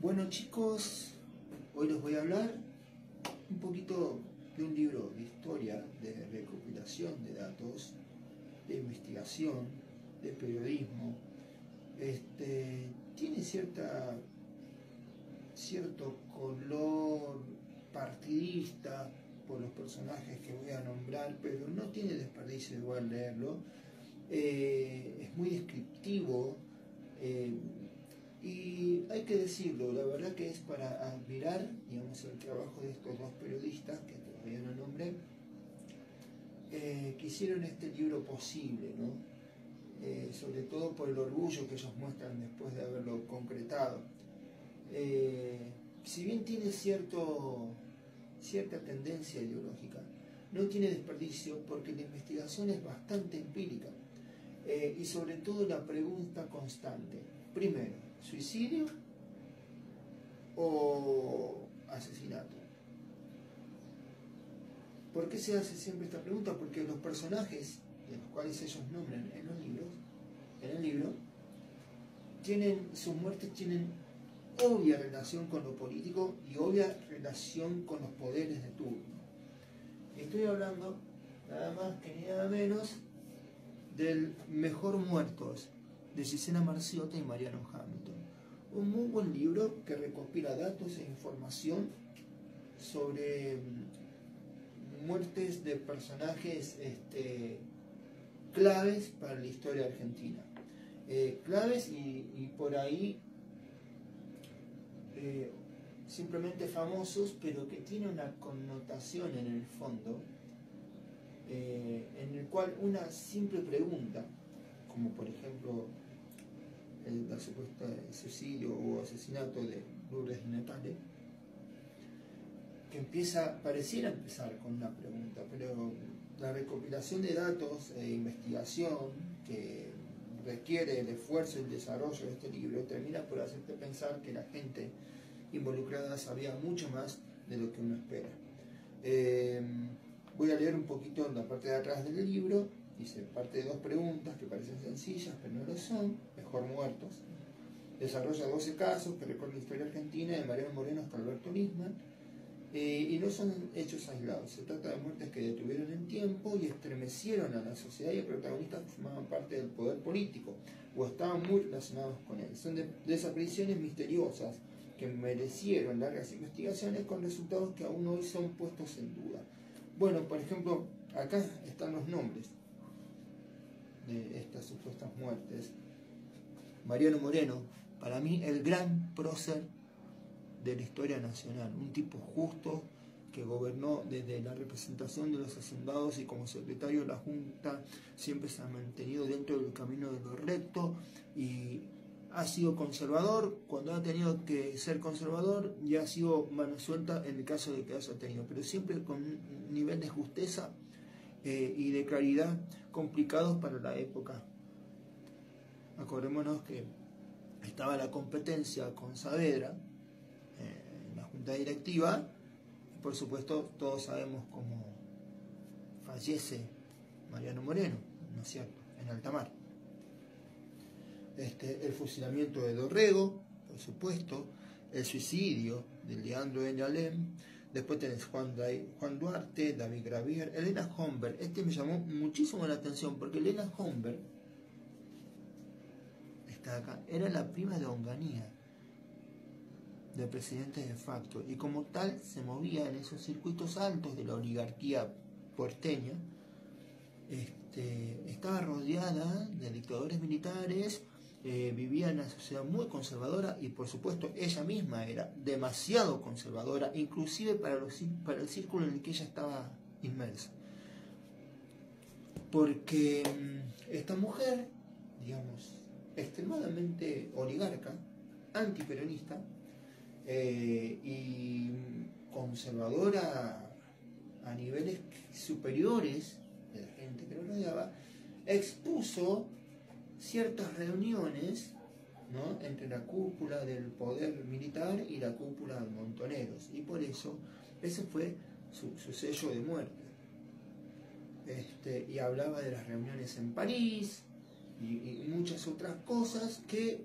Bueno chicos, hoy les voy a hablar un poquito de un libro de historia, de recopilación de datos, de investigación, de periodismo. Tiene cierto color partidista por los personajes que voy a nombrar, pero no tiene desperdicio igual leerlo. Es muy descriptivo. Y hay que decirlo, la verdad que es para admirar, digamos, el trabajo de estos dos periodistas, que todavía no nombré, que hicieron este libro posible, ¿no? Sobre todo por el orgullo que ellos muestran después de haberlo concretado. Si bien tiene cierta tendencia ideológica, no tiene desperdicio porque la investigación es bastante empírica. Y sobre todo la pregunta constante. Primero, ¿suicidio o asesinato? ¿Por qué se hace siempre esta pregunta? Porque los personajes, de los cuales ellos nombran en el libro, sus muertes tienen obvia relación con lo político y obvia relación con los poderes de turno. Estoy hablando nada más que ni nada menos del Mejor Muertos, de Gisela Marciota y Mariano Hamilton. Un muy buen libro que recopila datos e información sobre muertes de personajes claves para la historia argentina. Claves y por ahí simplemente famosos, pero que tiene una connotación en el fondo, en el cual una simple pregunta, como por ejemplo la supuesta suicidio o asesinato de Lourdes Di Natale, que pareciera empezar con una pregunta, pero la recopilación de datos e investigación que requiere el esfuerzo y el desarrollo de este libro termina por hacerte pensar que la gente involucrada sabía mucho más de lo que uno espera. Voy a leer un poquito en la parte de atrás del libro. Dice, parte de dos preguntas que parecen sencillas, pero no lo son. Mejor Muertos. Desarrolla 12 casos que recorren la historia argentina, de Mariano Moreno hasta Alberto Nisman. Y no son hechos aislados. Se trata de muertes que detuvieron en tiempo y estremecieron a la sociedad, y el protagonista formaban parte del poder político o estaban muy relacionados con él. Son desapariciones misteriosas que merecieron largas investigaciones con resultados que aún hoy son puestos en duda. Bueno, por ejemplo, acá están los nombres de estas supuestas muertes. Mariano Moreno, para mí el gran prócer de la historia nacional, un tipo justo que gobernó desde la representación de los hacendados y como secretario de la Junta siempre se ha mantenido dentro del camino de lo recto y ha sido conservador cuando ha tenido que ser conservador y ha sido mano suelta en el caso de que haya tenido, pero siempre con un nivel de justeza y de claridad complicados para la época. Acordémonos que estaba la competencia con Saavedra en la junta directiva y por supuesto todos sabemos cómo fallece Mariano Moreno, ¿no es cierto?, en alta mar. El fusilamiento de Dorrego, por supuesto, el suicidio de Leandro de Alem, después tenés Juan Duarte, David Gravier, Elena Homberg. Me llamó muchísimo la atención porque Elena Homberg está acá, era la prima de Onganía, del presidente de facto, y como tal se movía en esos circuitos altos de la oligarquía porteña. Estaba rodeada de dictadores militares, vivía en una sociedad muy conservadora y por supuesto ella misma era demasiado conservadora, inclusive para el círculo en el que ella estaba inmersa. Porque esta mujer, digamos, extremadamente oligarca, antiperonista y conservadora a niveles superiores de la gente que lo rodeaba, expuso ciertas reuniones, ¿no?, entre la cúpula del poder militar y la cúpula de montoneros, y por eso ese fue su sello de muerte. Y hablaba de las reuniones en París y muchas otras cosas que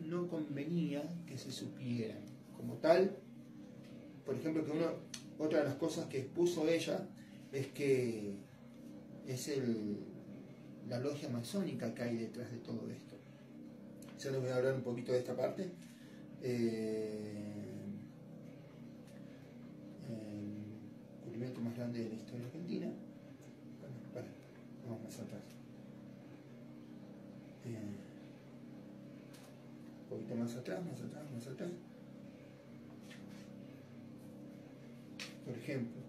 no convenía que se supieran. como tal, por ejemplo, que otra de las cosas que expuso ella es que es la logia masónica que hay detrás de todo esto. Ya les voy a hablar un poquito de esta parte. El descubrimiento más grande de la historia argentina. Bueno, vamos más atrás. Un poquito más atrás. Por ejemplo,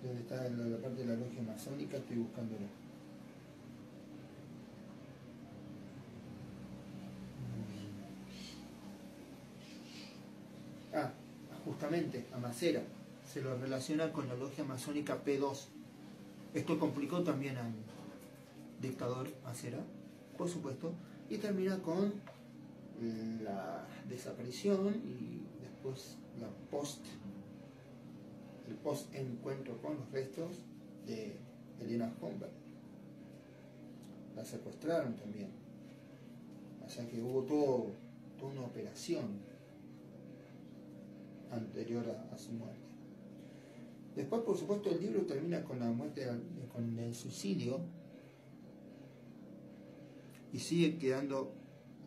¿dónde está la parte de la logia masónica? Estoy buscándolo. Justamente a Macera se lo relaciona con la logia masónica P2. Esto complicó también al dictador Macera, por supuesto, y termina con la desaparición y después el post encuentro con los restos de Helena Homberg. La secuestraron también, o sea que hubo toda una operación anterior a su muerte. Después, por supuesto, el libro termina con la muerte, con el suicidio, y sigue quedando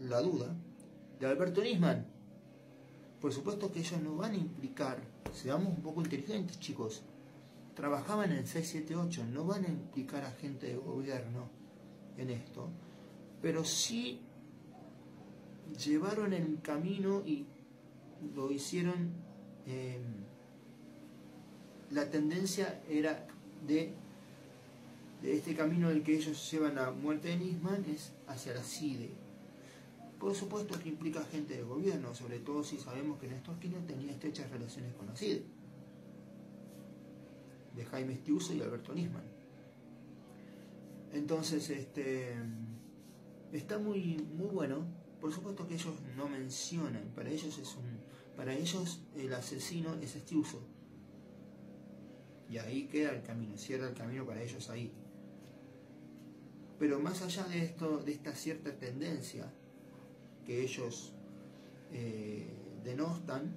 la duda de Alberto Nisman. Por supuesto que ellos no van a implicar, seamos un poco inteligentes, chicos, trabajaban en 678, no van a implicar a gente de gobierno en esto, pero sí llevaron el camino y lo hicieron. La tendencia era de este camino en el que ellos llevan la muerte de Nisman es hacia la CIDE. Por supuesto que implica gente de gobierno, sobre todo si sabemos que Néstor Kirchner tenía estrechas relaciones con la CIDE, de Jaime Estiuso y Alberto Nisman. Entonces, está muy bueno. Por supuesto que ellos no mencionan, para ellos el asesino es Estiuso. Y ahí queda el camino, cierra el camino para ellos ahí. Pero más allá de esto, de esta cierta tendencia que ellos denostan,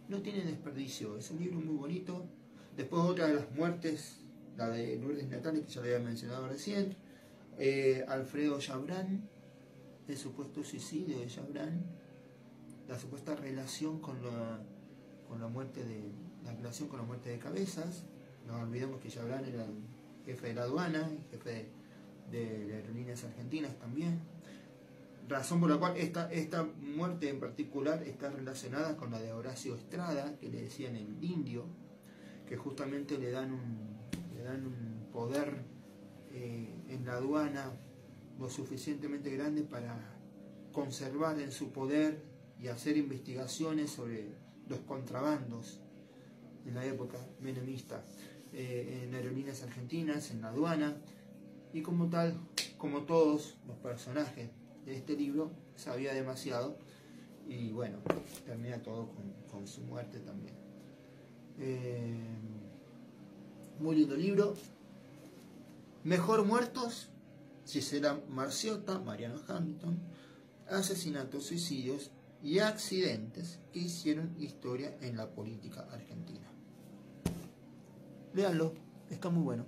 no tiene desperdicio. Es un libro muy bonito. Después otra de las muertes, la de Lourdes Natale, que ya le había mencionado recién. Alfredo Chabrán, el supuesto suicidio de Chabrán, la supuesta relación con la muerte de Cabezas. No olvidemos que Chabrán era el jefe de la aduana, jefe de Aerolíneas Argentinas también. Razón por la cual esta muerte en particular está relacionada con la de Horacio Estrada, que le decían el indio, que justamente le dan un poder en la aduana lo suficientemente grande para conservar en su poder y hacer investigaciones sobre los contrabandos en la época menemista en Aerolíneas Argentinas, en la aduana, y como tal, como todos los personajes de este libro, sabía demasiado y bueno, termina todo con su muerte también. Muy lindo libro. Mejor muertos: Gisela Marciota, Mariano Hamilton. Asesinatos, suicidios y accidentes que hicieron historia en la política argentina. Léanlo, está muy bueno.